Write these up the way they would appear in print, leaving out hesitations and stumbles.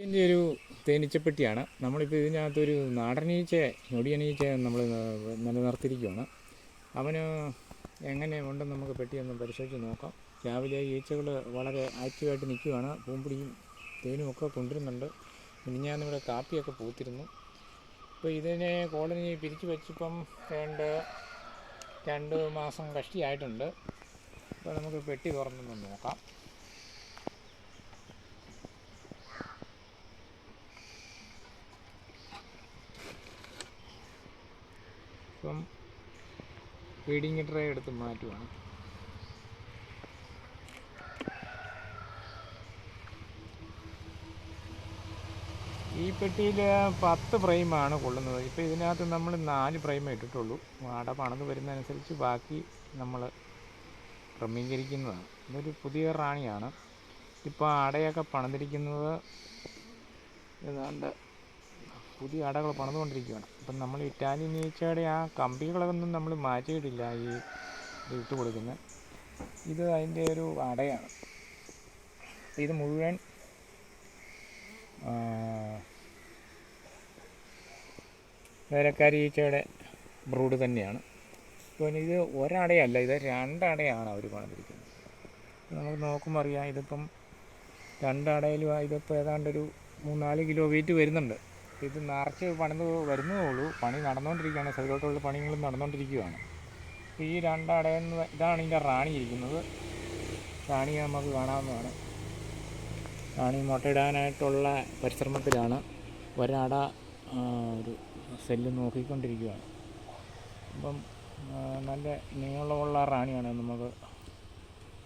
ഇതിൻ്റെ ഒരു തേനീച്ചപ്പെട്ടിയാണ്. നമ്മളിപ്പോൾ ഇതിനകത്തൊരു നാടനീച്ചയെ ഞൊടിയനീച്ചയെ നമ്മൾ നിലനിർത്തിയിരിക്കുകയാണ്. അവന് എങ്ങനെ ഉണ്ടെന്ന് നമുക്ക് പെട്ടിയൊന്ന് പരിശോധിച്ച് നോക്കാം. രാവിലെ ഈച്ചകൾ വളരെ ആക്റ്റീവായിട്ട് നിൽക്കുകയാണ്. പൂമ്പൊടിയും തേനും ഒക്കെ കൊണ്ടുവരുന്നുണ്ട്. മിനിഞ്ഞാന്നിവിടെ കാപ്പിയൊക്കെ പൂത്തിരുന്നു. ഇപ്പോൾ ഇതിനെ കോളനി പിരിച്ചു വെച്ചിപ്പം 2 മാസം കഷ്ടിയായിട്ടുണ്ട്. അപ്പോൾ നമുക്ക് പെട്ടി തുറന്നൊന്ന് നോക്കാം. ഇപ്പം ഫീഡിങ് ട്രേ എടുത്ത് മാറ്റുവാണ്. ഈ പെട്ടിയിൽ 10 ഫ്രെയിമാണ് കൊള്ളുന്നത്. ഇപ്പോൾ ഇതിനകത്ത് നമ്മൾ 4 ഫ്രെയിമേ ഇട്ടിട്ടുള്ളൂ. അട പണിത് വരുന്നതനുസരിച്ച് ബാക്കി നമ്മൾ ക്രമീകരിക്കുന്നതാണ്. ഇതൊരു പുതിയ റാണിയാണ്. ഇപ്പോൾ അടയൊക്കെ പണിതിരിക്കുന്നത് ഏതാണ്ട് പുതിയ അടകൾ പണിതുകൊണ്ടിരിക്കുകയാണ്. അപ്പം നമ്മൾ ഇറ്റാലിയൻ ഈച്ചയുടെ ആ കമ്പികളൊന്നും നമ്മൾ മാറ്റിയിട്ടില്ല. ഇട്ട് കൊടുക്കുന്നത് ഇത് അതിൻ്റെ ഒരു അടയാണ്. ഇത് മുഴുവൻ വേലക്കാരി ഈച്ചയുടെ ബ്രൂഡ് തന്നെയാണ്. ഇപ്പോൾ ഇത് ഒരടയല്ല, ഇത് 2 അടയാണ് അവർ പണിതിരിക്കുന്നത്. നമുക്ക് നോക്കുമ്പോൾ അറിയാം. ഇതിപ്പം 2 അടയിലും ഇതിപ്പോൾ ഏതാണ്ടൊരു 3-4 കിലോ വെയിറ്റ് വരുന്നുണ്ട്. ഇത് നിറച്ച് പണിത് വരുന്നതേ ഉള്ളൂ. പണി നടന്നുകൊണ്ടിരിക്കുകയാണ്. സൈഡോട്ടുള്ള പണികളും നടന്നുകൊണ്ടിരിക്കുകയാണ്. ഈ 2 അടയെന്ന് ഇതാണ് ഇതിൻ്റെ റാണി ഇരിക്കുന്നത്. റാണിയെ നമുക്ക് കാണാവുന്നതാണ്. റാണി മുട്ടയിടാനായിട്ടുള്ള പരിശ്രമത്തിലാണ്. ഒരട ഒരു സെല്ല് നോക്കിക്കൊണ്ടിരിക്കുകയാണ്. അപ്പം നല്ല നീളമുള്ള റാണിയാണ്. നമുക്ക്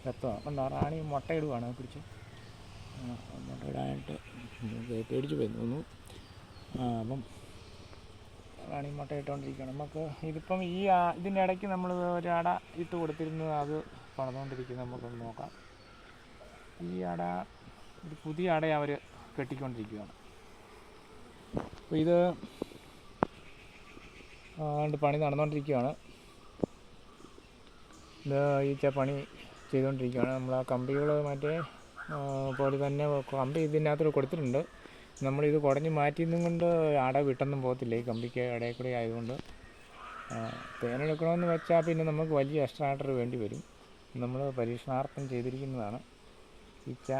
വ്യക്തമാണ്. അപ്പം റാണി മുട്ടയിടുകയാണ്. പിടിച്ച് മുട്ടയിടാനായിട്ട് പേടിച്ച് പോയിരുന്നു. അപ്പം റാണി മുട്ടയിട്ടുകൊണ്ടിരിക്കുകയാണ്. നമുക്ക് ഇതിപ്പം ഇതിൻ്റെ ഇടയ്ക്ക് നമ്മൾ ഒരട ഇട്ട് കൊടുത്തിരുന്നു. അത് പണിതുകൊണ്ടിരിക്കുന്നത് നമുക്കൊന്ന് നോക്കാം. ഈ അട ഒരു പുതിയ അട അവർ കെട്ടിക്കൊണ്ടിരിക്കുകയാണ്. അപ്പോൾ ഇത് പണി നടന്നുകൊണ്ടിരിക്കുകയാണ്. ഇത് ഈച്ച പണി ചെയ്തുകൊണ്ടിരിക്കുകയാണ്. നമ്മൾ ആ കമ്പികൾ മറ്റേ പോലെ തന്നെ കമ്പി ഇതിനകത്ത് കൊടുത്തിട്ടുണ്ട്. നമ്മളിത് കുടഞ്ഞ് മാറ്റിയതും കൊണ്ട് അട വിട്ടൊന്നും പോകത്തില്ല. ഈ കമ്പിക്ക് ഇടയിൽ കൂടെ ആയതുകൊണ്ട് തേനെടുക്കണമെന്ന് വെച്ചാൽ പിന്നെ നമുക്ക് വലിയ എക്സ്ട്രാക്ടർ വേണ്ടി വരും. നമ്മൾ പരീക്ഷണാർത്ഥം ചെയ്തിരിക്കുന്നതാണ്. ഈച്ച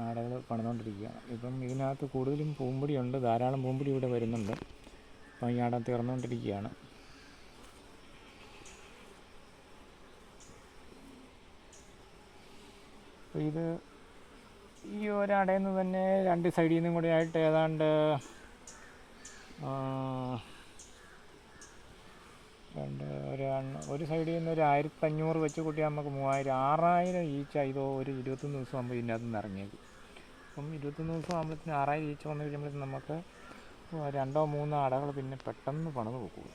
അടകൾ പണിതുകൊണ്ടിരിക്കുകയാണ്. ഇപ്പം ഇതിനകത്ത് കൂടുതലും പൂമ്പൊടിയുണ്ട്. ധാരാളം പൂമ്പൊടി ഇവിടെ വരുന്നുണ്ട്. അപ്പം ഈ അട തീർന്നുകൊണ്ടിരിക്കുകയാണ്. അപ്പോൾ ഇത് ഈ ഒരടയിൽ നിന്ന് തന്നെ 2 സൈഡിൽ നിന്നും കൂടി ആയിട്ട് ഏതാണ്ട് ഒരു സൈഡിൽ നിന്ന് ഒരു 1500 വെച്ച് കൂട്ടിയാൽ നമുക്ക് 6000 ഈച്ച ഇതോ ഒരു 21 ദിവസം ആകുമ്പോൾ ഇതിനകത്ത് നിന്ന് ഇറങ്ങിയേക്കും. അപ്പം 21 ദിവസം ആകുമ്പോഴത്തേന് 6000 ഈച്ച വന്നു കഴിയുമ്പോഴത്തേന് നമുക്ക് 2-3 അടകൾ പിന്നെ പെട്ടെന്ന് പണിത് വെക്കും.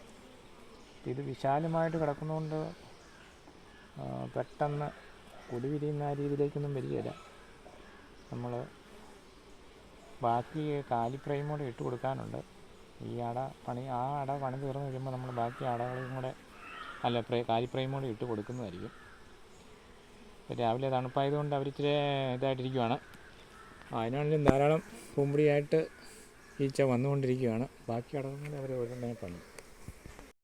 ഇത് വിശാലമായിട്ട് കിടക്കുന്നതുകൊണ്ട് പെട്ടെന്ന് കൊടി വിരിയുന്ന ആ രീതിയിലേക്കൊന്നും വരികയില്ല. നമ്മൾ ബാക്കി കാലി ഫ്രെയിം കൂടെ ഇട്ട് കൊടുക്കാനുണ്ട്. ഈ അട പണി തീർന്ന് കഴിയുമ്പോൾ നമ്മൾ ബാക്കി അടകളും കൂടെ കാലി ഫ്രെയിം കൂടെ ഇട്ട് കൊടുക്കുന്നതായിരിക്കും. രാവിലെ തണുപ്പായതുകൊണ്ട് അവരിച്ചിരി ഇതായിട്ടിരിക്കുകയാണ്. അതിനാണെങ്കിലും ധാരാളം പൂമ്പൊടിയായിട്ട് ഈച്ച വന്നുകൊണ്ടിരിക്കുകയാണ്. ബാക്കി അടകളും കൂടെ അവർ ഉടനെ പണി.